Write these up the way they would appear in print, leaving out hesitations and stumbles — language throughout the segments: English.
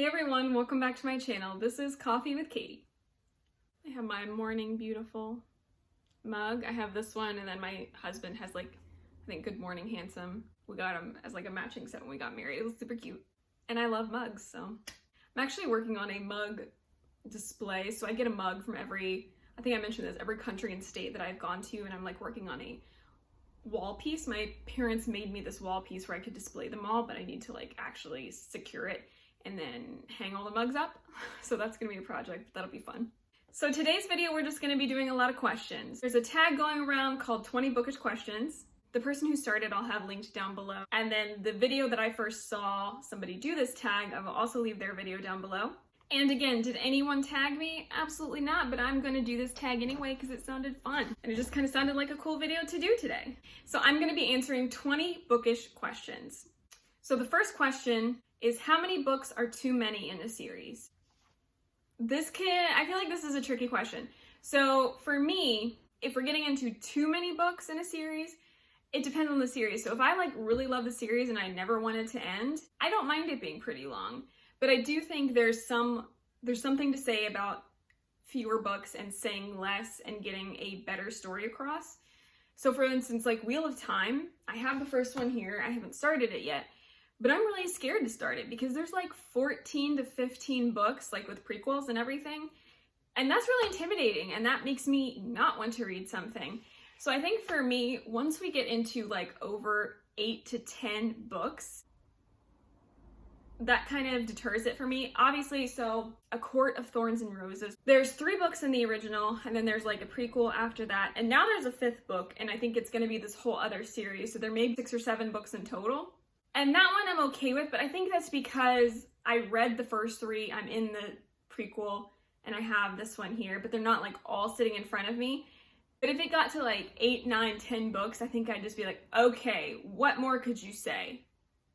Hey everyone, welcome back to my channel. This is Coffee with Katie. I have my Morning Beautiful mug. I have this one, and then my husband has I think Good Morning Handsome. We got him as a matching set when we got married. It was super cute. And I love mugs, so. I'm actually working on a mug display. So I get a mug from I think I mentioned this, every country and state that I've gone to, and I'm working on a wall piece. My parents made me this wall piece where I could display them all, but I need to actually secure it and then hang all the mugs up. So that's gonna be a project, that'll be fun. So today's video, we're just gonna be doing a lot of questions. There's a tag going around called 20 Bookish Questions. The person who started, I'll have linked down below. And then the video that I first saw somebody do this tag, I will also leave their video down below. And again, did anyone tag me? Absolutely not, but I'm gonna do this tag anyway because it sounded fun. And it just kind of sounded like a cool video to do today. So I'm gonna be answering 20 bookish questions. So the first question is, how many books are too many in a series? I feel like this is a tricky question. So for me, if we're getting into too many books in a series, it depends on the series. So if I really love the series and I never want it to end, I don't mind it being pretty long. But I do think there's something to say about fewer books and saying less and getting a better story across. So for instance, Wheel of Time, I have the first one here. I haven't started it yet, but I'm really scared to start it because there's 14 to 15 books, with prequels and everything. And that's really intimidating, and that makes me not want to read something. So I think for me, once we get into over 8 to 10 books, that kind of deters it for me. Obviously, so A Court of Thorns and Roses, there's 3 books in the original, and then there's a prequel after that, and now there's a 5th book, and I think it's going to be this whole other series, so there may be 6 or 7 books in total. And that one I'm okay with, but I think that's because I read the first 3, I'm in the prequel, and I have this one here, but they're not all sitting in front of me. But if it got to 8, 9, 10 books, I think I'd just be okay, what more could you say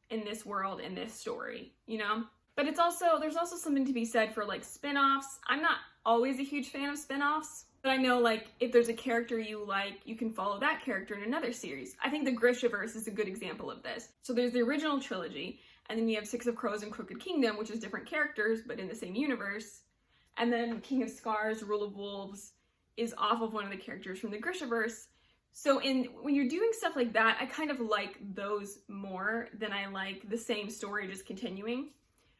in this world, in this story, you know? But there's also something to be said for spin-offs. I'm not always a huge fan of spin-offs, but I know if there's a character you like, you can follow that character in another series. I think the Grishaverse is a good example of this. So there's the original trilogy, and then you have Six of Crows and Crooked Kingdom, which is different characters, but in the same universe. And then King of Scars, Rule of Wolves is off of one of the characters from the Grishaverse. So when you're doing stuff like that, I kind of like those more than I like the same story just continuing.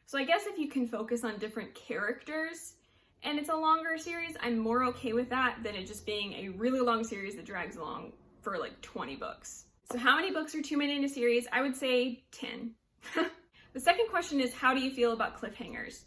So I guess if you can focus on different characters and it's a longer series, I'm more okay with that than it just being a really long series that drags along for 20 books. So how many books are too many in a series? I would say 10. The second question is, how do you feel about cliffhangers?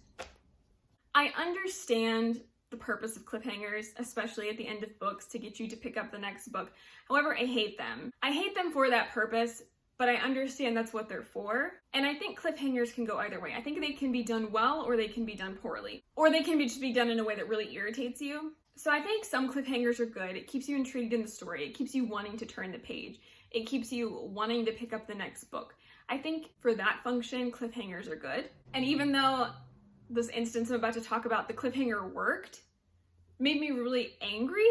I understand the purpose of cliffhangers, especially at the end of books, to get you to pick up the next book. However, I hate them. I hate them for that purpose, but I understand that's what they're for. And I think cliffhangers can go either way. I think they can be done well, or they can be done poorly. Or they can just be done in a way that really irritates you. So I think some cliffhangers are good. It keeps you intrigued in the story. It keeps you wanting to turn the page. It keeps you wanting to pick up the next book. I think for that function, cliffhangers are good. And even though this instance I'm about to talk about, the cliffhanger worked, made me really angry.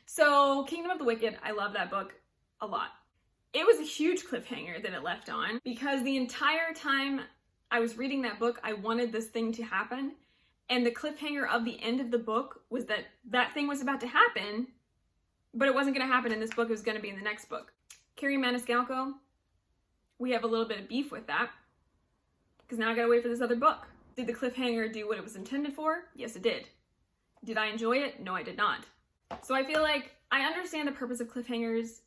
So Kingdom of the Wicked, I love that book a lot. It was a huge cliffhanger that it left on because the entire time I was reading that book, I wanted this thing to happen. And the cliffhanger of the end of the book was that that thing was about to happen, but it wasn't gonna happen in this book, it was gonna be in the next book. Carrie Maniscalco, we have a little bit of beef with that because now I gotta wait for this other book. Did the cliffhanger do what it was intended for? Yes, it did. Did I enjoy it? No, I did not. So I feel like I understand the purpose of cliffhangers.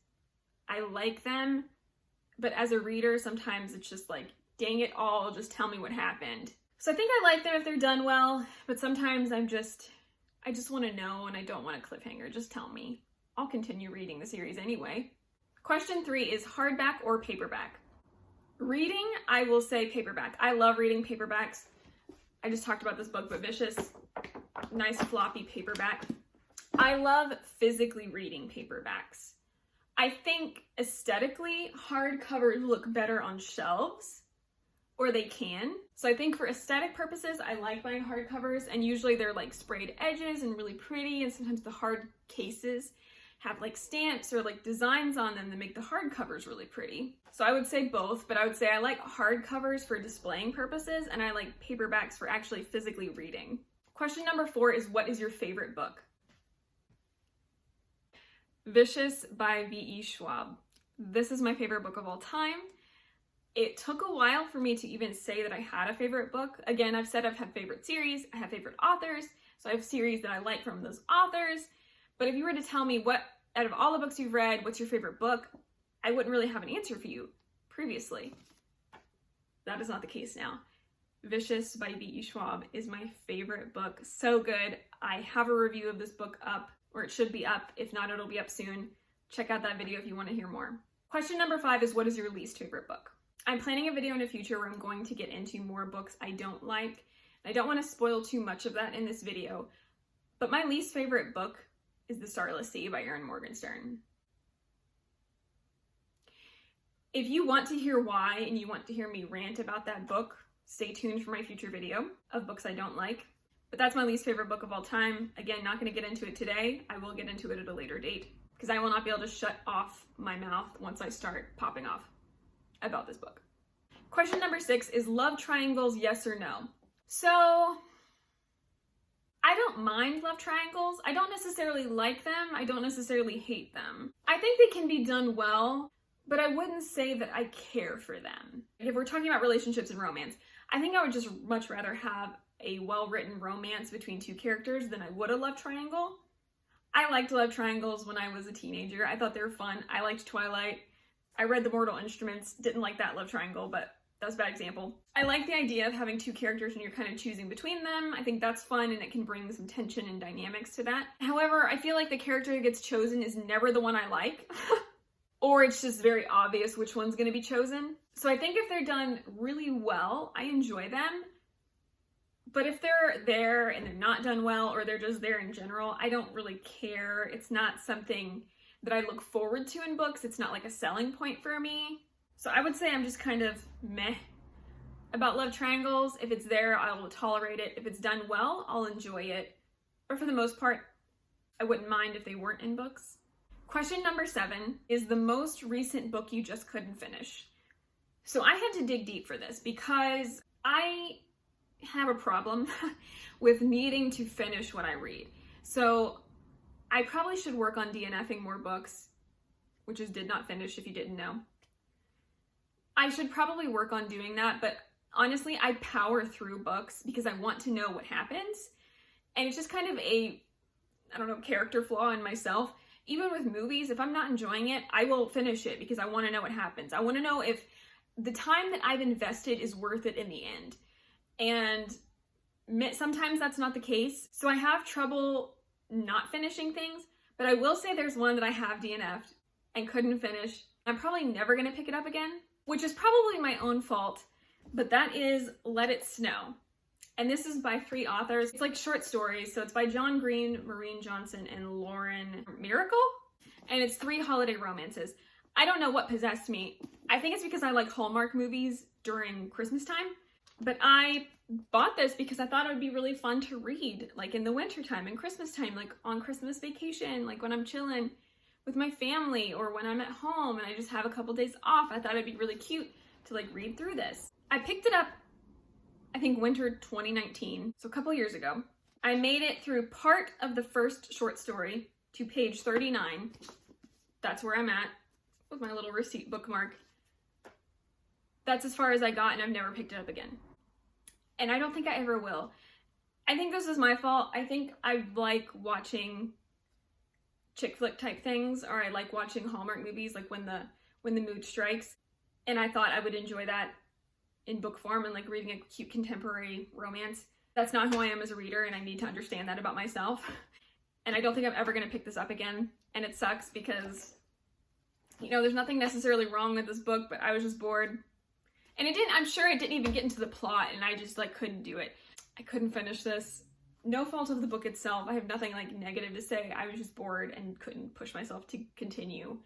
I like them, but as a reader, sometimes it's just dang it all, just tell me what happened. So I think I like them if they're done well, but sometimes I just want to know and I don't want a cliffhanger. Just tell me. I'll continue reading the series anyway. Question 3 is hardback or paperback? Reading, I will say paperback. I love reading paperbacks. I just talked about this book, but Vicious, nice floppy paperback. I love physically reading paperbacks. I think aesthetically, hardcovers look better on shelves, or they can. So I think for aesthetic purposes, I like buying hardcovers, and usually they're sprayed edges and really pretty, and sometimes the hard cases have like stamps or like designs on them that make the hardcovers really pretty. So I would say both, but I would say I like hardcovers for displaying purposes and I like paperbacks for actually physically reading. Question number 4 is, what is your favorite book? Vicious by V.E. Schwab. This is my favorite book of all time. It took a while for me to even say that I had a favorite book. Again, I've said I've had favorite series, I have favorite authors, so I have series that I like from those authors. But if you were to tell me what, out of all the books you've read, what's your favorite book, I wouldn't really have an answer for you previously. That is not the case now. Vicious by V.E. Schwab is my favorite book. So good. I have a review of this book up, or it should be up. If not, it'll be up soon. Check out that video if you want to hear more. Question number 5 is, what is your least favorite book? I'm planning a video in the future where I'm going to get into more books I don't like. I don't want to spoil too much of that in this video, but my least favorite book is The Starless Sea by Erin Morgenstern. If you want to hear why and you want to hear me rant about that book, stay tuned for my future video of books I don't like. But that's my least favorite book of all time. Again, not going to get into it today. I will get into it at a later date because I will not be able to shut off my mouth once I start popping off about this book. Question number 6 is, love triangles, yes or no? So, I don't mind love triangles. I don't necessarily like them. I don't necessarily hate them. I think they can be done well, but I wouldn't say that I care for them. If we're talking about relationships and romance, I think I would just much rather have a well-written romance between two characters than I would a love triangle. I liked love triangles when I was a teenager. I thought they were fun. I liked Twilight. I read The Mortal Instruments, didn't like that love triangle, but that's a bad example. I like the idea of having two characters and you're kind of choosing between them. I think that's fun and it can bring some tension and dynamics to that. However, I feel like the character that gets chosen is never the one I like, or it's just very obvious which one's going to be chosen. So I think if they're done really well, I enjoy them. But if they're there and they're not done well, or they're just there in general, I don't really care. It's not something that I look forward to in books. It's not like a selling point for me. So I would say I'm just kind of meh about love triangles. If it's there, I will tolerate it. If it's done well, I'll enjoy it. But for the most part, I wouldn't mind if they weren't in books. Question number 7 is the most recent book you just couldn't finish. So I had to dig deep for this because I have a problem with needing to finish what I read. So I probably should work on DNFing more books, which is did not finish if you didn't know. I should probably work on doing that, but honestly, I power through books because I want to know what happens. And it's just kind of a, I don't know, character flaw in myself. Even with movies, if I'm not enjoying it, I will finish it because I want to know what happens. I want to know if the time that I've invested is worth it in the end. And sometimes that's not the case. So I have trouble not finishing things, but I will say there's one that I have DNF'd and couldn't finish. I'm probably never going to pick it up again, which is probably my own fault, but that is Let It Snow. And this is by 3 authors. It's like short stories, so it's by John Green, Maureen Johnson, and Lauren Miracle. And it's 3 holiday romances. I don't know what possessed me. I think it's because I like Hallmark movies during Christmas time. But I bought this because I thought it would be really fun to read, like in the wintertime and Christmas time, like on Christmas vacation, like when I'm chilling with my family or when I'm at home and I just have a couple days off. I thought it'd be really cute to like read through this. I picked it up, I think winter 2019, so a couple years ago. I made it through part of the first short story to page 39. That's where I'm at with my little receipt bookmark. That's as far as I got and I've never picked it up again. And I don't think I ever will. I think this is my fault. I think I like watching chick flick type things, or I like watching Hallmark movies, like when the mood strikes. And I thought I would enjoy that in book form and like reading a cute contemporary romance. That's not who I am as a reader, and I need to understand that about myself. And I don't think I'm ever gonna pick this up again. And it sucks because, you know, there's nothing necessarily wrong with this book, but I was just bored. And I'm sure it didn't even get into the plot, and I just like couldn't do it. I couldn't finish this. No fault of the book itself. I have nothing like negative to say. I was just bored and couldn't push myself to continue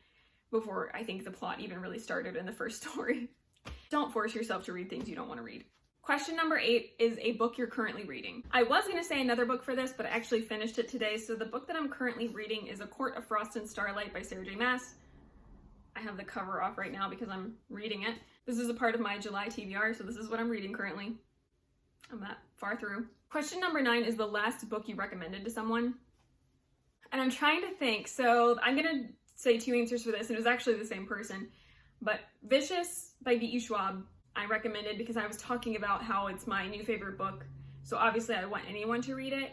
before I think the plot even really started in the first story. Don't force yourself to read things you don't want to read. Question number 8 is a book you're currently reading. I was going to say another book for this, but I actually finished it today. So the book that I'm currently reading is A Court of Frost and Starlight by Sarah J. Maas. I have the cover off right now because I'm reading it. This is a part of my July TBR, so this is what I'm reading currently. I'm that far through. Question number 9 is the last book you recommended to someone. And I'm trying to think, so I'm going to say 2 answers for this, and it was actually the same person. But Vicious by V.E. Schwab, I recommended because I was talking about how it's my new favorite book. So obviously I want anyone to read it.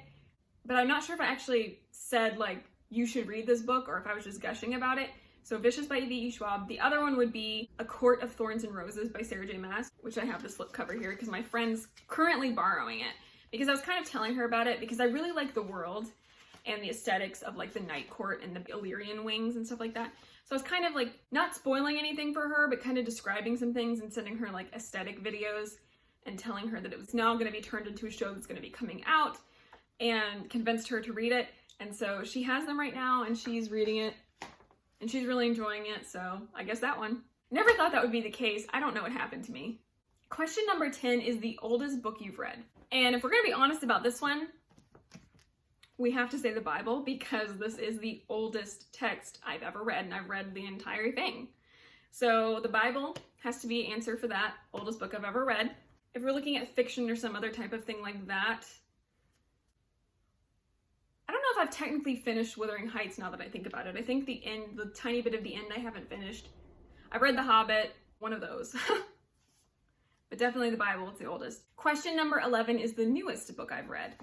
But I'm not sure if I actually said, like, you should read this book or if I was just gushing about it. So Vicious by V.E. Schwab. The other one would be A Court of Thorns and Roses by Sarah J. Maas, which I have the slipcover here because my friend's currently borrowing it. Because I was kind of telling her about it because I really like the world and the aesthetics of like the Night Court and the Illyrian wings and stuff like that. So I was kind of like not spoiling anything for her, but kind of describing some things and sending her like aesthetic videos and telling her that it was now going to be turned into a show that's going to be coming out, and convinced her to read it. And so she has them right now and she's reading it and she's really enjoying it. So I guess that one. Never thought that would be the case. I don't know what happened to me. Question number 10 is the oldest book you've read. And if we're going to be honest about this one, we have to say the Bible because this is the oldest text I've ever read, and I've read the entire thing. So the Bible has to be an answer for that, oldest book I've ever read. If we're looking at fiction or some other type of thing like that, I don't know if I've technically finished Wuthering Heights now that I think about it. I think the end, the tiny bit of the end I haven't finished. I've read The Hobbit, one of those. But definitely the Bible, it's the oldest. Question number 11 is the newest book I've read.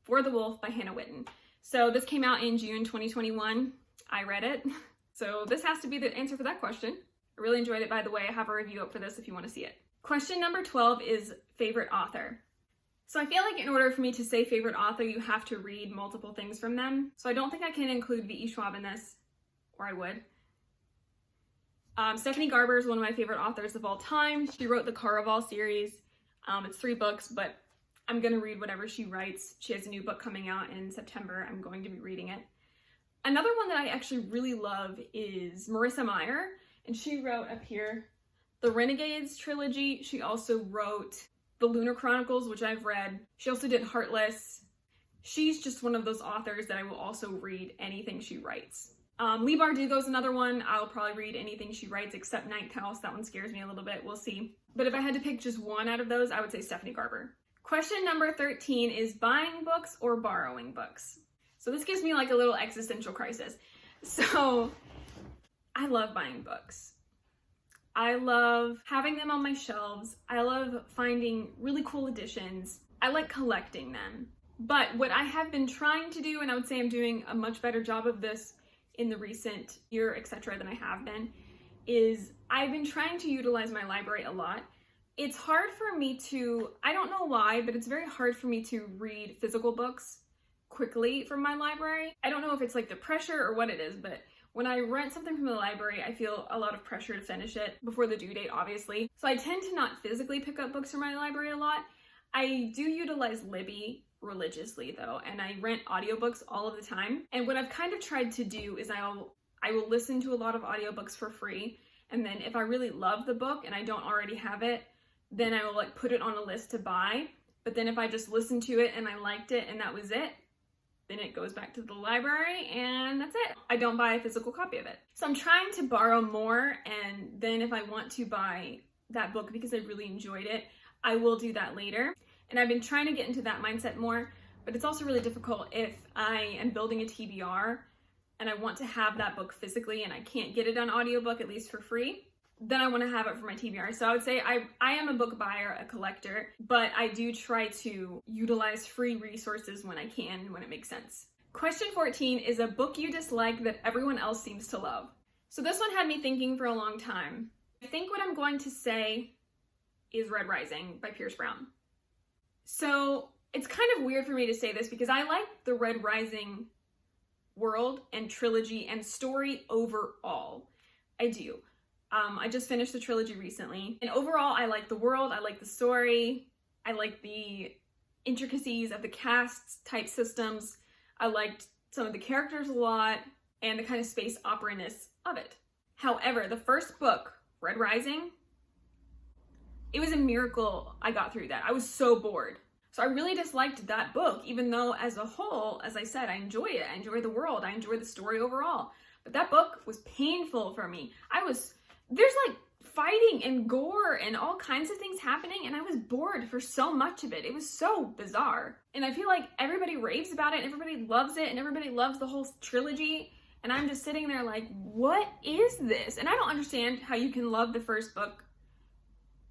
For the Wolf by Hannah Whitten. So this came out in June 2021. I read it. So this has to be the answer for that question. I really enjoyed it, by the way. I have a review up for this if you want to see it. Question number 12 is favorite author. So I feel like in order for me to say favorite author, you have to read multiple things from them. So I don't think I can include V.E. Schwab in this, or I would. Stephanie Garber is one of my favorite authors of all time. She wrote the Caraval series. It's 3 books, but I'm going to read whatever she writes. She has a new book coming out in September. I'm going to be reading it. Another one that I actually really love is Marissa Meyer, and she wrote up here the Renegades trilogy. She also wrote the Lunar Chronicles, which I've read. She also did Heartless. She's just one of those authors that I will also read anything she writes. Leigh Bardugo's another one. I'll probably read anything she writes except Ninth House. That one scares me a little bit. We'll see. But if I had to pick just one out of those, I would say Stephanie Garber. Question number 13 is buying books or borrowing books. So this gives me like a little existential crisis. So I love buying books. I love having them on my shelves. I love finding really cool editions. I like collecting them. But what I have been trying to do, and I would say I'm doing a much better job of this in the recent year, etc., than I have been, is I've been trying to utilize my library a lot. It's hard for me to, I don't know why, but it's very hard for me to read physical books quickly from my library. I don't know if it's like the pressure or what it is, but when I rent something from the library, I feel a lot of pressure to finish it before the due date, obviously. So I tend to not physically pick up books from my library a lot. I do utilize Libby religiously though, and I rent audiobooks all of the time. And what I've kind of tried to do is I will listen to a lot of audiobooks for free, and then if I really love the book and I don't already have it, then I will like put it on a list to buy. But then if I just listened to it and I liked it and that was it, then it goes back to the library and that's it. I don't buy a physical copy of it. So I'm trying to borrow more, and then if I want to buy that book because I really enjoyed it, I will do that later. And I've been trying to get into that mindset more, but it's also really difficult if I am building a TBR and I want to have that book physically and I can't get it on audiobook, at least for free, then I want to have it for my TBR. So I would say I am a book buyer, a collector, but I do try to utilize free resources when I can, when it makes sense. Question 14 is a book you dislike that everyone else seems to love. So this one had me thinking for a long time. I think what I'm going to say is Red Rising by Pierce Brown. So it's kind of weird for me to say this because I like the Red Rising world and trilogy and story overall. I do. I just finished the trilogy recently, and overall I like the world, I like the story, I like the intricacies of the cast type systems, I liked some of the characters a lot, and the kind of space opera-ness of it. However, the first book, Red Rising, It was a miracle I got through that. I was so bored. So I really disliked that book, even though as a whole, as I said, I enjoy it. I enjoy the world. I enjoy the story overall. But that book was painful for me. There's like fighting and gore and all kinds of things happening, and I was bored for so much of it. It was so bizarre. And I feel like everybody raves about it, and everybody loves it, and everybody loves the whole trilogy. And I'm just sitting there like, what is this? And I don't understand how you can love the first book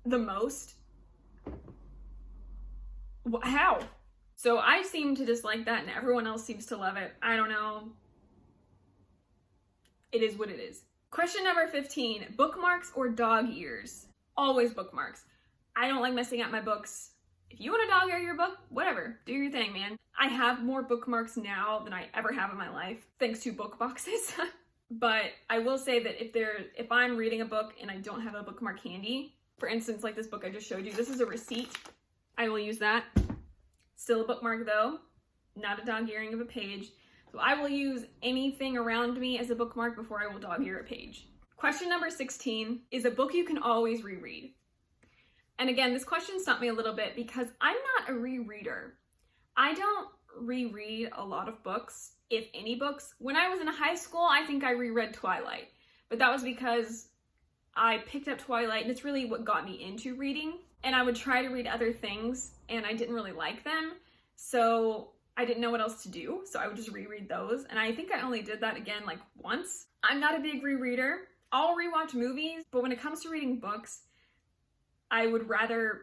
the most. How? So I seem to dislike that, and everyone else seems to love it. I don't know. It is what it is. Question number 15, bookmarks or dog ears? Always bookmarks. I don't like messing up my books. If you want to dog ear your book, whatever, do your thing, man. I have more bookmarks now than I ever have in my life, thanks to book boxes. But I will say that if I'm reading a book and I don't have a bookmark handy, for instance, like this book I just showed you, this is a receipt. I will use that. Still a bookmark though, not a dog earing of a page. So I will use anything around me as a bookmark before I will dog ear a page. Question number 16 is a book you can always reread. And again, this question stumped me a little bit because I'm not a rereader. I don't reread a lot of books, if any books. When I was in high school, I think I reread Twilight, but that was because I picked up Twilight and it's really what got me into reading. And I would try to read other things and I didn't really like them. So I didn't know what else to do. So I would just reread those. And I think I only did that again like once. I'm not a big rereader. I'll rewatch movies, but when it comes to reading books, I would rather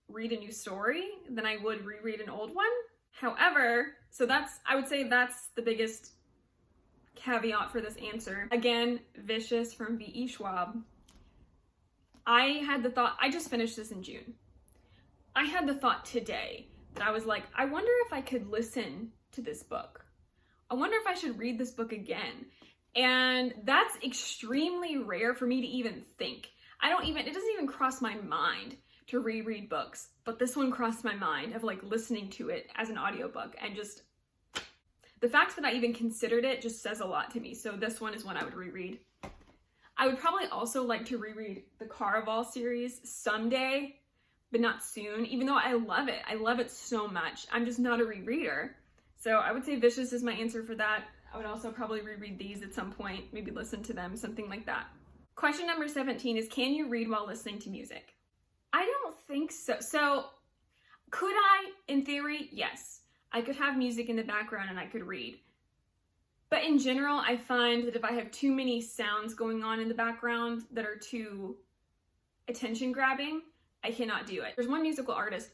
read a new story than I would reread an old one. However, I would say that's the biggest caveat for this answer. Again, Vicious from V.E. Schwab. I had the thought, I just finished this in June. I had the thought today that I was like, I wonder if I could listen to this book. I wonder if I should read this book again. And that's extremely rare for me to even think. It doesn't even cross my mind to reread books, but this one crossed my mind of like listening to it as an audiobook, and just the fact that I even considered it just says a lot to me. So this one is one I would reread. I would probably also like to reread the Caraval series someday, but not soon, even though I love it. I love it so much. I'm just not a rereader. So I would say Vicious is my answer for that. I would also probably reread these at some point, maybe listen to them, something like that. Question number 17 is, can you read while listening to music? I don't think so. So could I? In theory, yes. I could have music in the background and I could read. But in general, I find that if I have too many sounds going on in the background that are too attention grabbing, I cannot do it. There's one musical artist,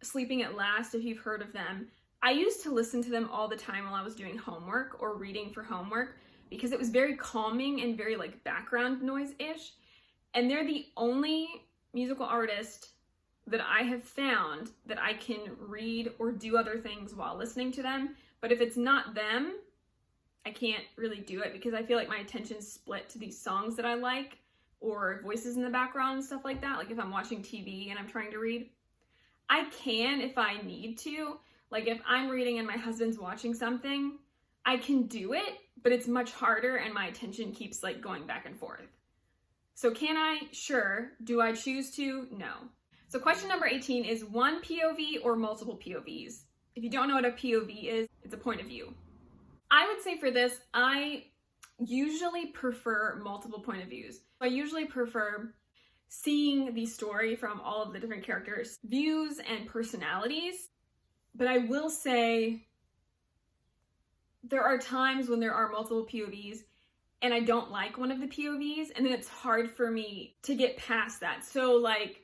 Sleeping at Last, if you've heard of them. I used to listen to them all the time while I was doing homework or reading for homework because it was very calming and very like background noise-ish. And they're the only musical artist that I have found that I can read or do other things while listening to them. But if it's not them, I can't really do it because I feel like my attention's split to these songs that I like or voices in the background and stuff like that. Like if I'm watching TV and I'm trying to read, I can if I need to. Like if I'm reading and my husband's watching something, I can do it, but it's much harder and my attention keeps like going back and forth. So can I? Sure. Do I choose to? No. So question number 18 is one POV or multiple POVs? If you don't know what a POV is, it's a point of view. I would say for this, I usually prefer multiple point of views. I usually prefer seeing the story from all of the different characters' views and personalities. But I will say there are times when there are multiple POVs and I don't like one of the POVs, and then it's hard for me to get past that. So like,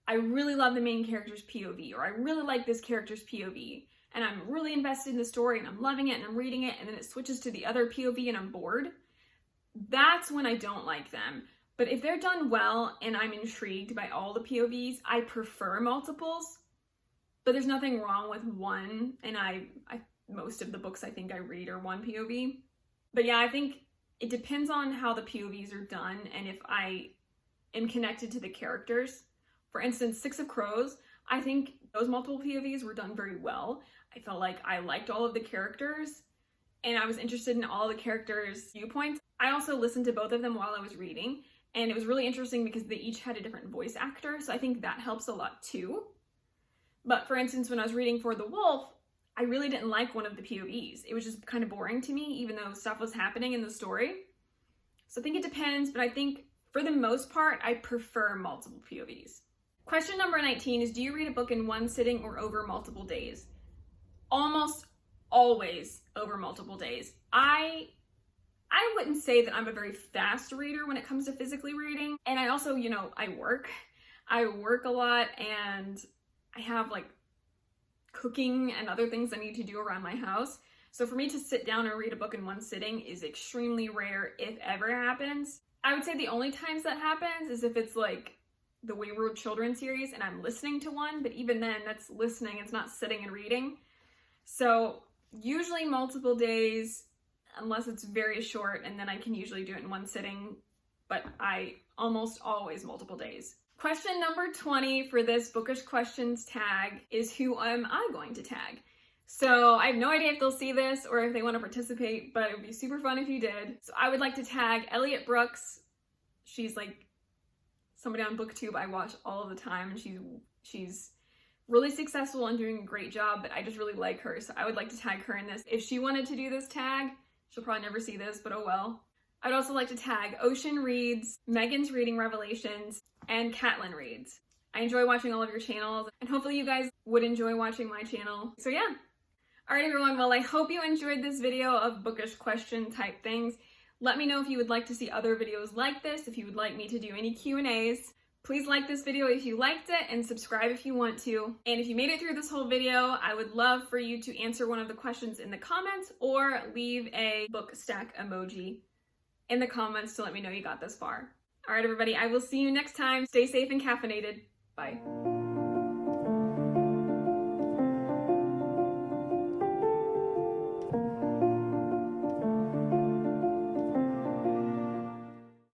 I really love the main character's POV, or I really like this character's POV, and I'm really invested in the story and I'm loving it and I'm reading it, and then it switches to the other POV and I'm bored. That's when I don't like them. But if they're done well and I'm intrigued by all the POVs, I prefer multiples. But there's nothing wrong with one, and most of the books I think I read are one POV. But yeah, I think it depends on how the POVs are done and if I am connected to the characters. For instance, Six of Crows, I think those multiple POVs were done very well. I felt like I liked all of the characters and I was interested in all the characters' viewpoints. I also listened to both of them while I was reading, And it was really interesting because they each had a different voice actor, so I think that helps a lot too. But for instance, when I was reading For the Wolf, I really didn't like one of the POVs. It was just kind of boring to me, even though stuff was happening in the story. So I think it depends, but I think for the most part, I prefer multiple POVs. Question number 19 is, do you read a book in one sitting or over multiple days? Almost always over multiple days. I wouldn't say that I'm a very fast reader when it comes to physically reading. And I also, I work a lot, and I have like cooking and other things I need to do around my house. So for me to sit down and read a book in one sitting is extremely rare, if ever happens. I would say the only times that happens is if it's like the Wayward Children series and I'm listening to one, but even then that's listening, it's not sitting and reading. So usually multiple days, unless it's very short, and then I can usually do it in one sitting, but I almost always multiple days. Question number 20 for this Bookish Questions tag is, who am I going to tag? So I have no idea if they'll see this or if they want to participate, but it would be super fun if you did. So I would like to tag Elliot Brooks. She's like somebody on BookTube I watch all of the time, and she's really successful and doing a great job, but I just really like her. So I would like to tag her in this. If she wanted to do this tag, she'll probably never see this, but oh well. I'd also like to tag Ocean Reads, Megan's Reading Revelations, and Catlin Reads. I enjoy watching all of your channels, and hopefully you guys would enjoy watching my channel. So yeah. Alright everyone, well I hope you enjoyed this video of bookish question type things. Let me know if you would like to see other videos like this, if you would like me to do any Q&As. Please like this video if you liked it, and subscribe if you want to. And if you made it through this whole video, I would love for you to answer one of the questions in the comments or leave a book stack emoji in the comments to let me know you got this far. Alright everybody, I will see you next time. Stay safe and caffeinated. Bye.